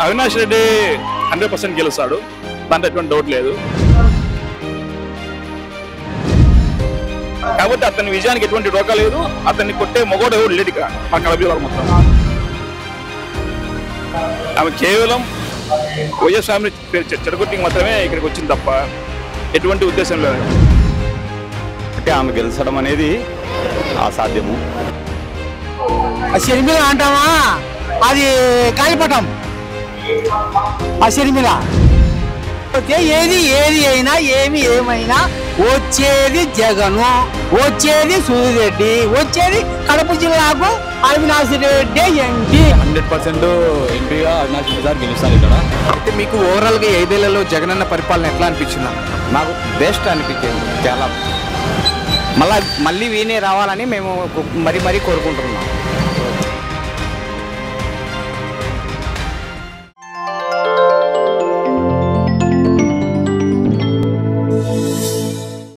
అవినాష్ రెడ్డి 100% గెలుస్తాడు, దాంట్లో ఎటువంటి డౌట్ లేదు. కాబట్టి అతని విజయానికి ఎటువంటి డోకా లేదు. అతన్ని కొట్టే మొగోడు ఎవరు లేడు ఇక్కడ మా కడప జిల్లాలో మొత్తం. ఆమె కేవలం వైఎస్ ఫ్యామిలీ చెడగొట్టికి మాత్రమే ఇక్కడికి వచ్చింది తప్ప ఎటువంటి ఉద్దేశం లేదు. అంటే ఆమె గెలిచడం అనేది అసాధ్యము. షర్మిల అంటావా, అది కాలిపటం. ఆ షర్మిల ఏది అయినా ఏమైనా వచ్చేది జగను, వచ్చేది సూర్యరెడ్డి, వచ్చేది కడప జిల్లాకు అవినాష్ రెడ్డి ఎంపీ. 100% ఎంపీగా అవినాష్ రెడ్డి సార్ గెలుస్తారు ఇక్కడ. అయితే మీకు ఓవరాల్గా 5 ఏళ్లలో జగనన్న పరిపాలన ఎట్లా అనిపించింది? నాకు బెస్ట్ అనిపించింది చాలా. మళ్ళీ వీనే రావాలని మేము మరీ కోరుకుంటున్నాం.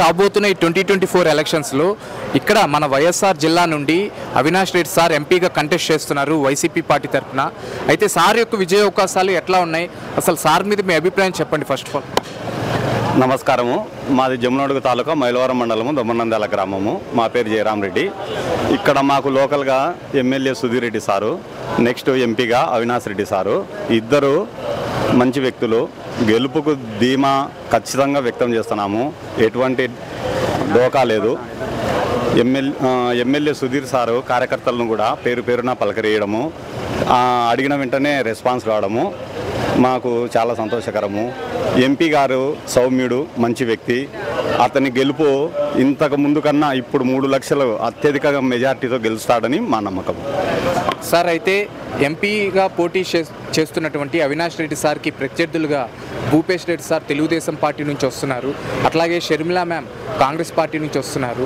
రాబోతున్న ఈ 2024 ఎలక్షన్స్లో ఇక్కడ మన వైఎస్ఆర్ జిల్లా నుండి అవినాష్ రెడ్డి సార్ ఎంపీగా కంటెస్ట్ చేస్తున్నారు వైసీపీ పార్టీ తరఫున. అయితే సార్ యొక్క విజయ అవకాశాలు ఎట్లా ఉన్నాయి, అసలు సార్ మీద మీ అభిప్రాయం చెప్పండి ఫస్ట్ ఆఫ్ ఆల్. నమస్కారము. మాది జమునడుగు తాలూకా మైలవరం మండలము దొమ్మనందాల గ్రామము. మా పేరు జయరామ్ రెడ్డి. ఇక్కడ మాకు లోకల్గా MLA Sudheer Reddy sir, next ఎంపీగా అవినాష్ రెడ్డి సారు, ఇద్దరు మంచి వ్యక్తులు. గెలుపుకు ధీమా ఖచ్చితంగా వ్యక్తం చేస్తున్నాము, ఎటువంటి డోకా లేదు. ఎమ్మెల్యే సుధీర్ సారు కార్యకర్తలను కూడా పేరున పలకరేయడము, అడిగిన వెంటనే రెస్పాన్స్ రావడము మాకు చాలా సంతోషకరము. ఎంపీ గారు సౌమ్యుడు, మంచి వ్యక్తి. అతని గెలుపు ఇంతకు ముందు కన్నా ఇప్పుడు 3 లక్షలు అత్యధిక మెజార్టీతో గెలుస్తాడని మా నమ్మకం. సార్ అయితే ఎంపీగా పోటీ చేస్తున్నటువంటి అవినాష్ రెడ్డి సార్కి ప్రత్యర్థులుగా భూపేష్ రెడ్డి సార్ తెలుగుదేశం పార్టీ నుంచి వస్తున్నారు, అట్లాగే షర్మిలా మ్యామ్ కాంగ్రెస్ పార్టీ నుంచి వస్తున్నారు.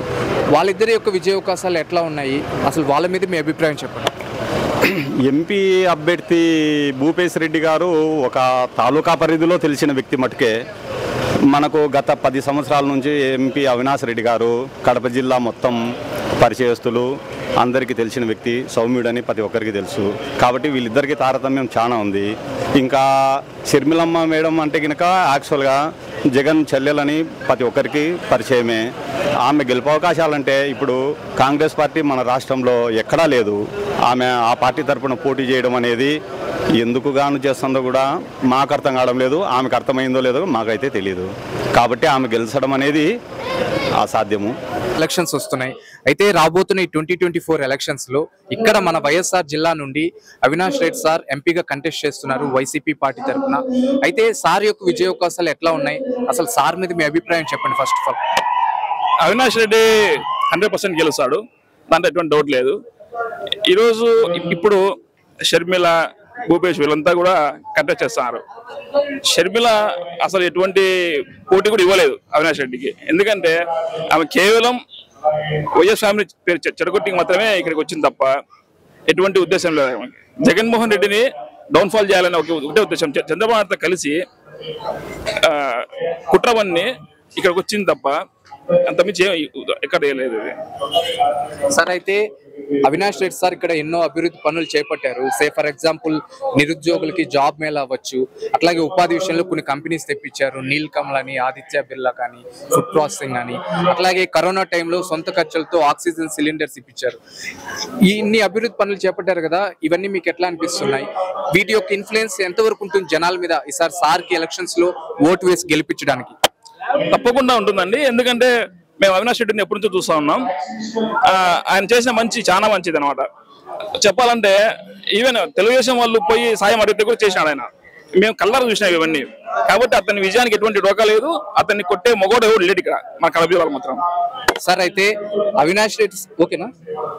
వాళ్ళిద్దరి యొక్క విజయ అవకాశాలు ఎట్లా ఉన్నాయి, అసలు వాళ్ళ మీద మీ అభిప్రాయం చెప్పండి. ఎంపీ అభ్యర్థి భూపేష్ రెడ్డి గారు ఒక తాలూకా పరిధిలో తెలిసిన వ్యక్తి మటుకే. మనకు గత 10 సంవత్సరాల నుంచి ఎంపీ అవినాష్ రెడ్డి గారు కడప జిల్లా మొత్తం పరిచయస్తులు, అందరికీ తెలిసిన వ్యక్తి, సౌమ్యుడని ప్రతి ఒక్కరికి తెలుసు. కాబట్టి వీళ్ళిద్దరికీ తారతమ్యం చాలా ఉంది. ఇంకా షర్మిలమ్మ మేడం అంటే కనుక యాక్చువల్గా జగన్ చెల్లెలని ప్రతి ఒక్కరికి పరిచయమే. ఆమె గెలుపు అవకాశాలంటే ఇప్పుడు కాంగ్రెస్ పార్టీ మన రాష్ట్రంలో ఎక్కడా లేదు. ఆమె ఆ పార్టీ తరఫున పోటీ చేయడం అనేది ఎందుకు గాను చేస్తుందో కూడా మాకు అర్థం కావడం లేదు. ఆమెకు అర్థమైందో లేదో మాకైతే తెలియదు. కాబట్టి ఆమె గెలిచడం అనేది అసాధ్యము. ఎలక్షన్స్ వస్తున్నాయి. అయితే రాబోతున్న ఈ 2024 ఎలక్షన్స్లో ఇక్కడ మన వైఎస్ఆర్ జిల్లా నుండి అవినాష్ రెడ్డి సార్ ఎంపీగా కంటెస్ట్ చేస్తున్నారు వైసీపీ పార్టీ తరఫున. అయితే సార్ యొక్క విజయ అవకాశాలు ఎట్లా ఉన్నాయి, అసలు సార్ మీద మీ అభిప్రాయం చెప్పండి first of all. Avinash Reddy 100% గెలుస్తాడు, దాంట్లో ఎటువంటి డౌట్ లేదు. ఈరోజు ఇప్పుడు షర్మిల, భూపేష్ వీళ్ళంతా కూడా కంటెస్ట్ చేస్తున్నారు. షర్మిల అసలు ఎటువంటి పోటీ కూడా ఇవ్వలేదు అవినాష్ రెడ్డికి. ఎందుకంటే ఆమె కేవలం వైఎస్ ఫ్యామిలీ చెడగొట్టికి మాత్రమే ఇక్కడికి వచ్చింది తప్ప ఎటువంటి ఉద్దేశం లేదు. ఆమెకి జగన్మోహన్ రెడ్డిని డౌన్ఫాల్ చేయాలని ఒకటే ఉద్దేశం. చంద్రబాబు నాయుడుతో కలిసి కుట్రవన్నీ ఇక్కడికి వచ్చింది తప్ప అంతమించి ఎక్కడ లేదు. సార్ అయితే అవినాష్ రెడ్డి సార్ ఇక్కడ ఎన్నో అభివృద్ధి పనులు చేపట్టారు. సే ఫర్ ఎగ్జాంపుల్ నిరుద్యోగులకి జాబ్ మేళా అవ్వచ్చు, అట్లాగే ఉపాధి విషయంలో కొన్ని కంపెనీస్ తెప్పించారు. నీల్ కమల్ అని, ఆదిత్య బిర్లా కానీ, ఫుడ్ ప్రాసెసింగ్ అని, అట్లాగే కరోనా టైంలో సొంత ఖర్చులతో ఆక్సిజన్ సిలిండర్స్ ఇప్పించారు. ఇన్ని అభివృద్ధి పనులు చేపట్టారు కదా, ఇవన్నీ మీకు ఎట్లా అనిపిస్తున్నాయి? వీటి యొక్క ఇన్ఫ్లుయెన్స్ ఎంతవరకు ఉంటుంది జనాల మీద ఈసారి సార్కి ఎలక్షన్స్ లో ఓటు వేసి గెలిపించడానికి? తప్పకుండా ఉంటుందండి. ఎందుకంటే మేము అవినాష్ రెడ్డిని ఎప్పటి నుంచో చూస్తా ఉన్నాం. ఆయన చేసిన చాలా మంచిది అనమాట. చెప్పాలంటే ఈవెన్ తెలుగుదేశం వాళ్ళు పోయి సాయం అడిగితే కూడా చేసినాడు ఆయన. మేము కళ్ళారు చూసినాం ఇవన్నీ. కాబట్టి అతని విజయానికి ఎటువంటి డోకా లేదు. అతన్ని కొట్టే మొగోడు ఎవరు లేడు ఇక్కడ మా కడప జిల్లాలో మాత్రం. సార్ అయితే అవినాష్ రెడ్డి ఓకేనా,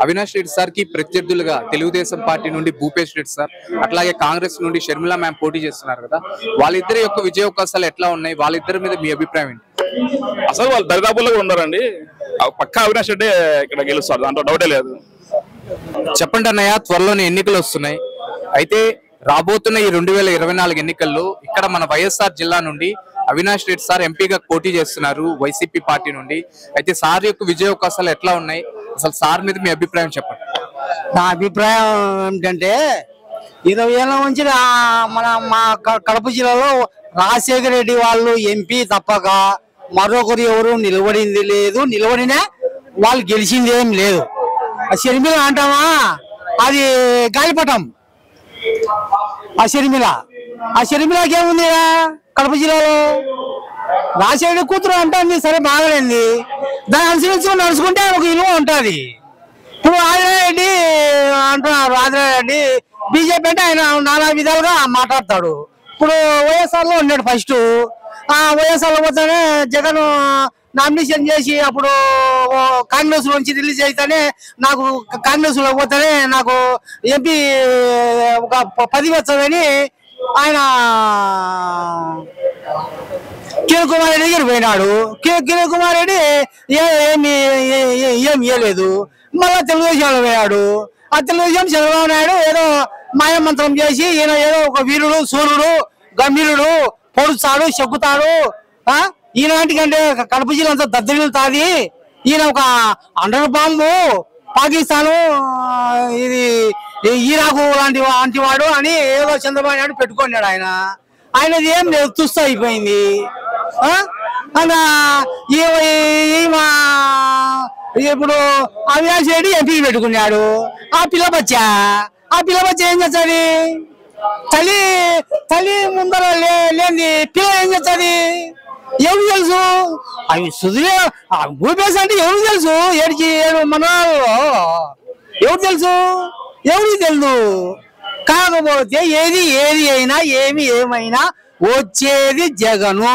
అవినాష్ రెడ్డి సార్ కి ప్రత్యర్థులుగా తెలుగుదేశం పార్టీ నుండి భూపేష్ రెడ్డి సార్, అట్లాగే కాంగ్రెస్ నుండి షర్మిలా మ్యామ్ పోటీ చేస్తున్నారు కదా, వాళ్ళిద్దరి యొక్క విజయ అవకాశాలు ఎట్లా ఉన్నాయి, వాళ్ళిద్దరి మీద మీ అభిప్రాయం ఏంటి? అసలు వాళ్ళు దరిదాపుల్లో ఉన్నారండి. పక్కా అవినాష్ రెడ్డి ఇక్కడ గెలుస్తారు, దాంట్లో డౌటే లేదు. చెప్పండి అన్నయ్య, త్వరలోనే ఎన్నికలు వస్తున్నాయి. అయితే రాబోతున్న ఈ 2024 ఎన్నికల్లో ఇక్కడ మన వైఎస్ఆర్ జిల్లా నుండి అవినాష్ రెడ్డి సార్ ఎంపీగా పోటీ చేస్తున్నారు వైసీపీ పార్టీ నుండి. అయితే సార్ యొక్క విజయ అవకాశాలు ఎట్లా ఉన్నాయి, అసలు సార్ మీద మీ అభిప్రాయం చెప్పండి. నా అభిప్రాయం ఏమిటంటే 20 ఏళ్ళ నుంచి మా కడప జిల్లాలో రాజశేఖర రెడ్డి వాళ్ళు ఎంపీ తప్పక మరొకరు ఎవరు నిలబడింది లేదు, నిలబడినా వాళ్ళు గెలిచింది ఏం లేదు. షర్మిల అంటామా అది గాలిపటం. ఆ షర్మిలకి ఏముంది కడప జిల్లాలో? రాజశేఖర కూతురు అంటుంది, సరే బాగలేంది, దాన్ని అనుసరించి నడుచుకుంటే ఒక విలువ ఉంటుంది. ఇప్పుడు ఆదిరెడ్డి అంటున్నారు, ఆదిరెడ్డి బీజేపీ అంటే ఆయన నానా విధాలుగా మాట్లాడతాడు. ఇప్పుడు వైఎస్ఆర్ లో ఉన్నాడు ఫస్ట్, ఆ వైఎస్ఆర్ లో పోతానే జగన్ నామినేషన్ చేసి అప్పుడు కాంగ్రెస్ నుంచి రిలీజ్ అయితేనే నాకు కాంగ్రెస్ లో పోతానే నాకు ఎంపీ ఒక 10 వచ్చదని ఆయన కిరణ్ కుమార్ రెడ్డి దగ్గర పోయినాడు. కిరణ్ కుమార్ రెడ్డి ఏం ఇయ్యలేదు. మళ్ళా తెలుగుదేశంలో పోయాడు. ఆ తెలుగుదేశం చంద్రబాబు నాయుడు ఏదో మాయమంత్రం చేసి ఈయన ఏదో ఒక వీరుడు, సూర్యుడు, గంభీరుడు, పొడుస్తాడు, చెక్కుతాడు. ఈయనంటే కడప జిల్లా అంతా దద్దరిల్లుతాది, ఈయన ఒక అండర్ బాంబు, పాకిస్తాను, ఇది ఈరాకు లాంటి వాడు అని ఏదో చంద్రబాబు నాయుడు పెట్టుకున్నాడు. ఆయనది ఏం లేదు, తుస్సు అయిపోయింది. ఇప్పుడు అవినాష్ రెడ్డి ఎంపీ పెట్టుకున్నాడు. ఆ పిల్ల బచ్చా ఏం చేస్తుంది? తల్లి ముందర లేని పిల్ల ఏం చేస్తుంది? ఎవరు తెలుసు? అవి సుధీర భూపేశ్ అంటే ఎవరు తెలుసు? 7 మనవాళ్ళు ఎవరు తెలుసు? ఎవరికి తెలుసు? కాకపోతే ఏది అయినా ఏమైనా వచ్చేది జగను,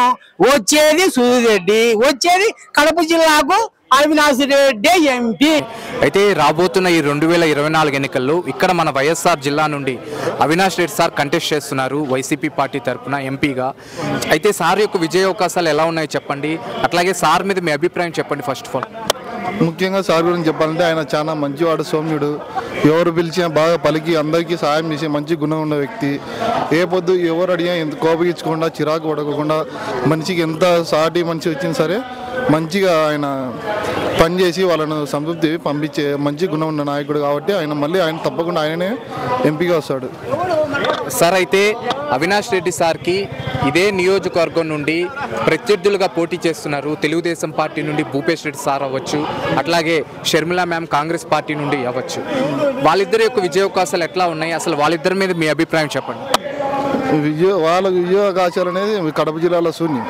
వచ్చేది సుధీరెడ్డి, వచ్చేది కడప జిల్లాకు అవినాష్ రెడ్డి ఎంపీ. అయితే రాబోతున్న ఈ 2024 ఎన్నికల్లో ఇక్కడ మన వైఎస్ఆర్ జిల్లా నుండి అవినాష్ రెడ్డి సార్ కంటెస్ట్ చేస్తున్నారు వైసీపీ పార్టీ తరఫున ఎంపీగా. అయితే సార్ యొక్క విజయ అవకాశాలు ఎలా ఉన్నాయో చెప్పండి, అట్లాగే సార్ మీద మీ అభిప్రాయం చెప్పండి. ఫస్ట్ ఆఫ్ ఆల్ ముఖ్యంగా సార్ గురించి చెప్పాలంటే ఆయన చాలా మంచివాడు, సౌమ్యుడు, ఎవరు పిలిచినా బాగా పలికి అందరికీ సహాయం చేసే మంచి గుణం ఉన్న వ్యక్తి. ఏ పొద్దు ఎవరు అడిగినా ఎంత కోపగించకుండా, చిరాకు పడకుండా, మనిషికి ఎంత సాటి మనిషి వచ్చినా సరే మంచిగా ఆయన పనిచేసి వాళ్ళను సంతృప్తి పంపించే మంచి గుణం ఉన్న నాయకుడు. కాబట్టి ఆయన తప్పకుండా ఆయననే ఎంపీగా వస్తాడు. సార్ అయితే అవినాష్ రెడ్డి సార్కి ఇదే నియోజకవర్గం నుండి ప్రత్యర్థులుగా పోటీ చేస్తున్నారు. తెలుగుదేశం పార్టీ నుండి భూపేష్ రెడ్డి సార్ అవ్వచ్చు, అట్లాగే షర్మిల మ్యామ్ కాంగ్రెస్ పార్టీ నుండి అవ్వచ్చు. వాళ్ళిద్దరి యొక్క విజయావకాశాలు ఎట్లా ఉన్నాయి, అసలు వాళ్ళిద్దరి మీద మీ అభిప్రాయం చెప్పండి. వాళ్ళ విజయావకాశాలు అనేది కడప జిల్లాలో శూన్యం.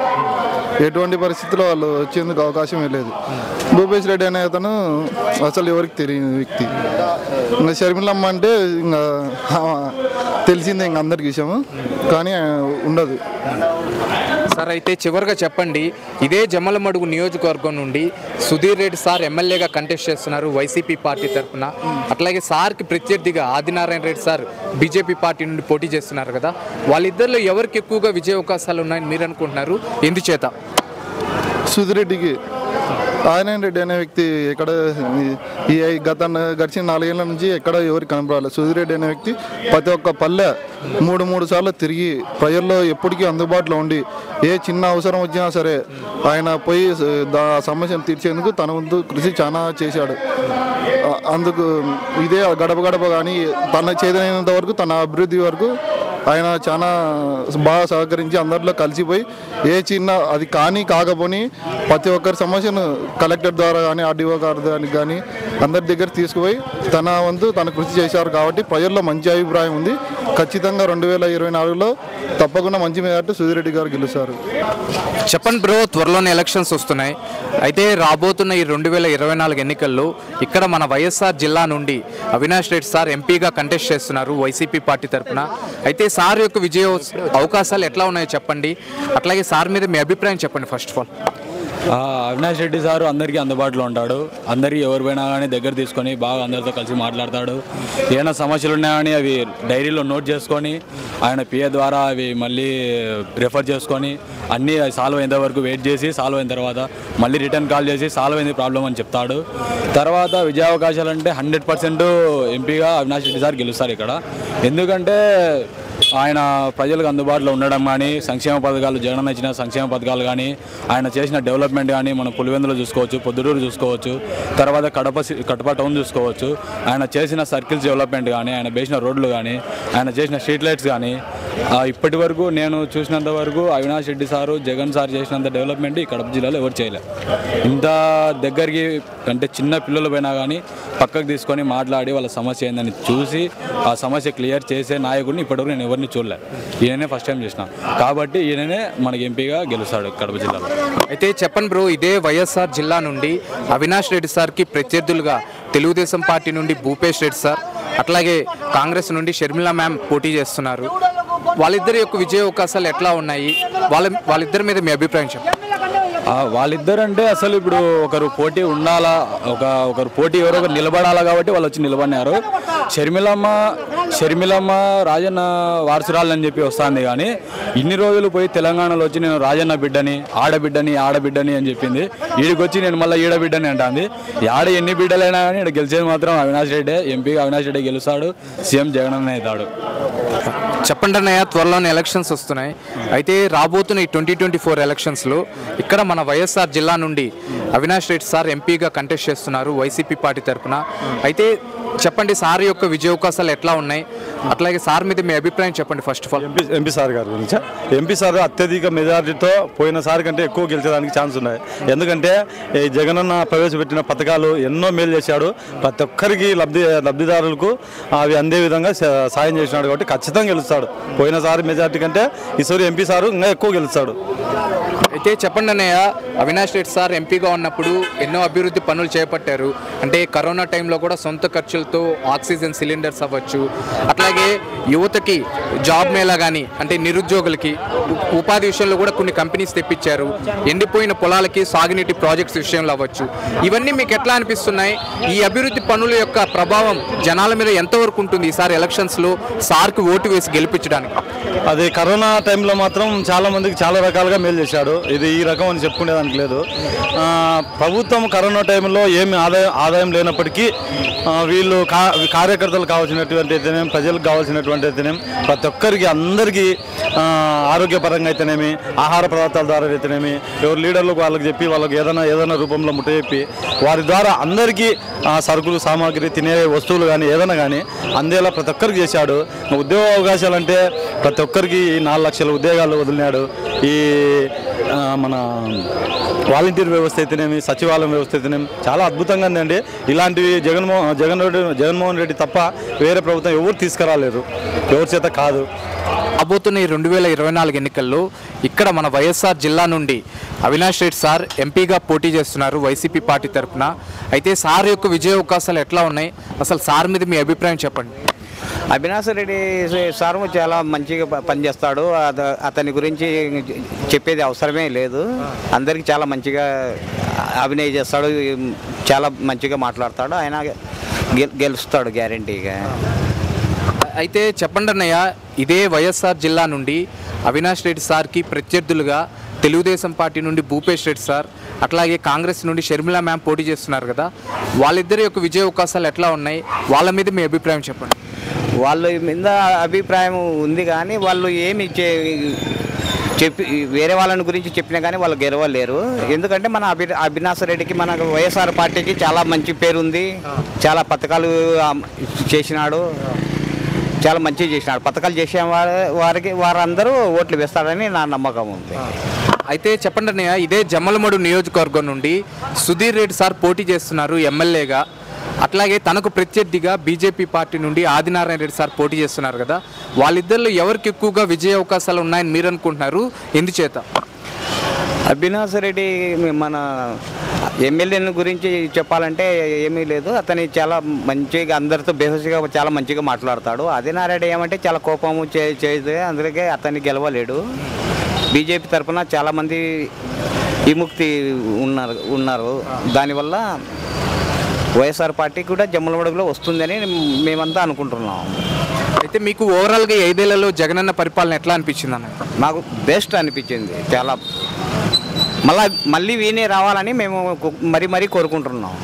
ఎటువంటి పరిస్థితుల్లో వాళ్ళు వచ్చేందుకు అవకాశమే లేదు. భూపేష్ రెడ్డి అనే అతను అసలు ఎవరికి తెలియని వ్యక్తి. ఇంకా షర్మిలమ్మ అంటే ఇంకా తెలిసిందే ఇంకా అందరికి విషయము, కానీ ఉండదు. సార్ అయితే చివరిగా చెప్పండి, ఇదే జమ్మలమడుగు నియోజకవర్గం నుండి సుధీర్ రెడ్డి సార్ ఎమ్మెల్యేగా కంటెస్ట్ చేస్తున్నారు వైసీపీ పార్టీ తరఫున, అట్లాగే సార్కి ప్రత్యర్థిగా Adinarayana Reddy sir BJP party నుండి పోటీ చేస్తున్నారు కదా, వాళ్ళిద్దరిలో ఎవరికి ఎక్కువగా విజయ అవకాశాలు ఉన్నాయని మీరు అనుకుంటున్నారు, ఎందుచేత? సుధీర్ రెడ్డికి. ఆదినారాయణ రెడ్డి అనే వ్యక్తి ఎక్కడ గడిచిన 4 ఏళ్ల నుంచి ఎక్కడ ఎవరికి కనపడాలి. సుధీర్ రెడ్డి అనే వ్యక్తి ప్రతి ఒక్క పల్లె 3 సార్లు తిరిగి ప్రజల్లో ఎప్పటికీ అందుబాటులో ఉండి ఏ చిన్న అవసరం వచ్చినా సరే ఆయన పోయి సమస్యను తీర్చేందుకు తన వంతు కృషి చాలా చేశాడు. అందుకు ఇదే గడప కానీ తన చేదైనంత వరకు తన అభివృద్ధి వరకు ఆయన చాలా బాగా సహకరించి అందరిలో కలిసిపోయి ఏ చిన్న అది కాకపోని ప్రతి ఒక్కరి సమస్యను కలెక్టర్ ద్వారా కానీ ఆర్డీఓ గారి కానీ అందరి దగ్గర తీసుకుపోయి తన వంతు తన కృషి చేశారు. కాబట్టి ప్రజల్లో మంచి అభిప్రాయం ఉంది. ఖచ్చితంగా 2024లో తప్పకుండా మంచి మెజార్టీ సుధీర్ రెడ్డి గారు గెలుస్తారు. చెప్పండి బ్రో, త్వరలోనే ఎలక్షన్స్ వస్తున్నాయి. అయితే రాబోతున్న ఈ 2024 ఎన్నికల్లో ఇక్కడ మన వైఎస్ఆర్ జిల్లా నుండి అవినాష్ రెడ్డి సార్ ఎంపీగా కంటెస్ట్ చేస్తున్నారు వైసీపీ పార్టీ తరఫున. అయితే సార్ యొక్క విజయ అవకాశాలు ఎట్లా ఉన్నాయో చెప్పండి, అట్లాగే సార్ మీద మీ అభిప్రాయం చెప్పండి. First of all Avinash Reddy sir అందరికీ అందుబాటులో ఉంటాడు. అందరికీ ఎవరు పోయినా కానీ దగ్గర తీసుకొని బాగా అందరితో కలిసి మాట్లాడతాడు. ఏమైనా సమస్యలు ఉన్నా కానీ అవి డైరీలో నోట్ చేసుకొని ఆయన పిఏ ద్వారా అవి మళ్ళీ రెఫర్ చేసుకొని అన్నీ సాల్వ్ అయిన వరకు వెయిట్ చేసి సాల్వ్ అయిన తర్వాత మళ్ళీ రిటర్న్ కాల్ చేసి సాల్వ్ అయింది ప్రాబ్లం అని చెప్తాడు. తర్వాత విజయావకాశాలు అంటే 100% ఎంపీగా అవినాష్ రెడ్డి సార్ గెలుస్తారు ఇక్కడ. ఎందుకంటే ఆయన ప్రజలకు అందుబాటులో ఉండడం కానీ, సంక్షేమ పథకాలు జగనన్న ఇచ్చిన సంక్షేమ పథకాలు కానీ, ఆయన చేసిన డెవలప్మెంట్ కానీ మనం పులివెందులు చూసుకోవచ్చు, పొద్దుటూరు చూసుకోవచ్చు, తర్వాత కడప టౌన్ చూసుకోవచ్చు. ఆయన చేసిన సర్కిల్స్ డెవలప్మెంట్ కానీ, ఆయన వేసిన రోడ్లు కానీ, ఆయన చేసిన స్ట్రీట్ లైట్స్ కానీ, ఇప్పటి వరకు నేను చూసినంత వరకు అవినాష్ రెడ్డి సారు, జగన్ సార్ చేసినంత డెవలప్మెంట్ ఈ కడప జిల్లాలో ఎవరు చేయలేదు. ఇంత దగ్గరికి అంటే చిన్న పిల్లలు పోయినా కానీ పక్కకు తీసుకొని మాట్లాడి వాళ్ళ సమస్య ఏందని చూసి ఆ సమస్య క్లియర్ చేసే నాయకుడిని ఇప్పటివరకు నేను ఎవరిని చూడలేదు. ఈయననే ఫస్ట్ టైం చేసిన కాబట్టి ఈయననే మనకి ఎంపీగా గెలుస్తాడు కడప జిల్లాలో. అయితే చెప్పండి బ్రో, ఇదే వైఎస్ఆర్ జిల్లా నుండి అవినాష్ రెడ్డి సార్కి ప్రత్యర్థులుగా తెలుగుదేశం పార్టీ నుండి భూపేష్ రెడ్డి సార్, అట్లాగే కాంగ్రెస్ నుండి షర్మిలా మ్యామ్ పోటీ చేస్తున్నారు. వాళ్ళిద్దరి యొక్క విజయ అవకాశాలు ఎట్లా ఉన్నాయి? వాళ్ళిద్దరి మీద మీ అభిప్రాయం చెప్పండి. వాళ్ళిద్దరు అంటే అసలు ఇప్పుడు ఒకరు పోటీ ఉండాలా, ఒకరు పోటీ ఎవరో ఒకరు నిలబడాలా కాబట్టి వాళ్ళు వచ్చి నిలబడినారు. షర్మిలమ్మ రాజన్న వారసురాలని చెప్పి వస్తుంది కానీ ఇన్ని రోజులు పోయి తెలంగాణలో వచ్చి నేను రాజన్న బిడ్డని, ఆడబిడ్డని అని చెప్పింది. ఈడికి వచ్చి నేను మళ్ళీ ఈడబిడ్డని అంటుంది. ఆడ ఎన్ని బిడ్డలైనా కానీ ఇక్కడ గెలిచేది మాత్రం అవినాష్ రెడ్డి. ఎంపీగా అవినాష్ రెడ్డి గెలుస్తాడు, సీఎం జగన్ అన్న అవుతాడు. చెప్పండి అన్నయ్య, త్వరలోనే ఎలక్షన్స్ వస్తున్నాయి. అయితే రాబోతున్న ఈ 2024 ఎలక్షన్స్లో ఇక్కడ మన వైఎస్ఆర్ జిల్లా నుండి అవినాష్ రెడ్డి సార్ ఎంపీగా కంటెస్ట్ చేస్తున్నారు వైసీపీ పార్టీ తరఫున. అయితే చెప్పండి, సార్ యొక్క విజయ అవకాశాలు ఎట్లా ఉన్నాయి, అట్లాగే సార్ మీద మీ అభిప్రాయం చెప్పండి. First of all MP sir గారి గురించి, ఎంపీ సార్ అత్యధిక మెజారిటీతో పోయినసారి కంటే ఎక్కువ గెలిచేదానికి ఛాన్స్ ఉన్నాయి. ఎందుకంటే ఈ జగనన్న ప్రవేశపెట్టిన పథకాలు ఎన్నో మేలు చేశాడు. ప్రతి ఒక్కరికి లబ్ధిదారులకు అవి అందే విధంగా సాయం చేసినాడు కాబట్టి ఖచ్చితంగా గెలుస్తాడు. పోయినసారి మెజారిటీ కంటే ఈసారి ఎంపీ సారు ఇంకా ఎక్కువ గెలుస్తాడు. అయితే చెప్పండి అన్నయ్య, అవినాష్ రెడ్డి సార్ ఎంపీగా ఉన్నప్పుడు ఎన్నో అభివృద్ధి పనులు చేపట్టారు. అంటే కరోనా టైంలో కూడా సొంత ఖర్చులతో ఆక్సిజన్ సిలిండర్స్ అవ్వచ్చు, అట్లాగే యువతకి జాబ్ మేళా కానీ అంటే నిరుద్యోగులకి ఉపాధి విషయంలో కూడా కొన్ని కంపెనీస్ తెప్పించారు. ఎండిపోయిన పొలాలకి సాగునీటి ప్రాజెక్ట్స్ విషయంలో అవ్వచ్చు. ఇవన్నీ మీకు ఎట్లా అనిపిస్తున్నాయి? ఈ అభివృద్ధి పనుల యొక్క ప్రభావం జనాల మీద ఎంతవరకు ఉంటుంది ఈసారి ఎలక్షన్స్లో సార్కి ఓటు వేసి గెలిపించడానికి? అది కరోనా టైంలో మాత్రం చాలా మందికి చాలా రకాలుగా మేలు చేశాడు. ఇది ఈ రకం అని చెప్పుకునేదానికి లేదు. ప్రభుత్వం కరోనా టైంలో ఏమి ఆదాయం లేనప్పటికీ వీళ్ళు కార్యకర్తలు కావాల్సినటువంటి అయితేనేం, ప్రజలకు కావాల్సినటువంటి అయితేనేం, ప్రతి ఒక్కరికి అందరికీ ఆరోగ్యపరంగా అయితేనేమి, ఆహార పదార్థాల ద్వారా అయితేనేమి, ఎవరు లీడర్లకు వాళ్ళకి చెప్పి వాళ్ళకి ఏదైనా రూపంలో ముట్టజెప్పి వారి ద్వారా అందరికీ సరుకులు, సామాగ్రి, తినే వస్తువులు కానీ ఏదైనా కానీ అందేలా ప్రతి ఒక్కరికి చేశాడు. ఉద్యోగ అవకాశాలు అంటే ప్రతి ఒక్కరికి 4 లక్షల ఉద్యోగాలు వదిలినాడు. ఈ మన వాలంటీర్ వ్యవస్థ అయితేనేమి, సచివాలయం వ్యవస్థ అయితేనేమి చాలా అద్భుతంగా ఉందండి. ఇలాంటివి జగన్మోహన్ రెడ్డి తప్ప వేరే ప్రభుత్వం ఎవరు తీసుకురాలేరు, ఎవరి చేత కాదు. రాబోతున్న ఈ 2024 ఎన్నికల్లో ఇక్కడ మన వైఎస్ఆర్ జిల్లా నుండి అవినాష్ రెడ్డి సార్ ఎంపీగా పోటీ చేస్తున్నారు వైసీపీ పార్టీ తరఫున. అయితే సార్ యొక్క విజయ అవకాశాలు ఎట్లా ఉన్నాయి? అసలు సార్ మీద మీ అభిప్రాయం చెప్పండి. అవినాష్ రెడ్డి సార్ చాలా మంచిగా పనిచేస్తాడు. అతని గురించి చెప్పేది అవసరమే లేదు. అందరికీ చాలా మంచిగా అభినయం చేస్తాడు, చాలా మంచిగా మాట్లాడతాడు. ఆయన గెలుస్తాడు గ్యారంటీగా. అయితే చెప్పండి అన్నయ్య, ఇదే వైఎస్ఆర్ జిల్లా నుండి అవినాష్ రెడ్డి సార్కి ప్రత్యర్థులుగా తెలుగుదేశం పార్టీ నుండి భూపేష్ రెడ్డి సార్, అట్లాగే కాంగ్రెస్ నుండి షర్మిలా మ్యామ్ పోటీ చేస్తున్నారు కదా, వాళ్ళిద్దరి యొక్క విజయ అవకాశాలు ఎట్లా ఉన్నాయి? వాళ్ళ మీద మీ అభిప్రాయం చెప్పండి. వాళ్ళ మీద అభిప్రాయం ఉంది కానీ వాళ్ళు ఏమి చెప్పి వేరే వాళ్ళని గురించి చెప్పినా కానీ వాళ్ళు గెలవలేరు. ఎందుకంటే మన అవినాష్ రెడ్డికి, మన వైఎస్ఆర్ పార్టీకి చాలా మంచి పేరుంది. చాలా పథకాలు చేసినాడు, చాలా మంచిగా చేసినాడు. పథకాలు చేసే వారికి వారందరూ ఓట్లు వేస్తారని నా నమ్మకం ఉంది. అయితే చెప్పండి అన్నయ్య, ఇదే జమ్మలమడు నియోజకవర్గం నుండి సుధీర్ రెడ్డి సార్ పోటీ చేస్తున్నారు ఎమ్మెల్యేగా. అట్లాగే తనకు ప్రత్యర్థిగా బీజేపీ పార్టీ నుండి ఆదినారాయణ రెడ్డి సార్ పోటీ చేస్తున్నారు కదా, వాళ్ళిద్దరిలో ఎవరికి ఎక్కువగా విజయ అవకాశాలు ఉన్నాయని మీరు అనుకుంటున్నారు? ఎందుచేత? అవినాష్ రెడ్డి మన ఎమ్మెల్యేని గురించి చెప్పాలంటే ఏమీ లేదు. అతని చాలా మంచిగా అందరితో బేహస్గా చాలా మంచిగా మాట్లాడతాడు. ఆదినారాయణ ఏమంటే చాలా కోపము చేస్తే అందుకే అతన్ని గెలవలేడు. బీజేపీ తరఫున చాలామంది విముక్తి ఉన్నారు. దానివల్ల వైఎస్ఆర్ పార్టీ కూడా జమ్మలమడుగులో వస్తుందని మేమంతా అనుకుంటున్నాం. అయితే మీకు ఓవరాల్గా 5 ఏళ్లలో జగనన్న పరిపాలన ఎట్లా అనిపించింది అన్న? మాకు బెస్ట్ అనిపించింది. చాలా మళ్ళీ వీనే రావాలని మేము మరీ కోరుకుంటున్నాం.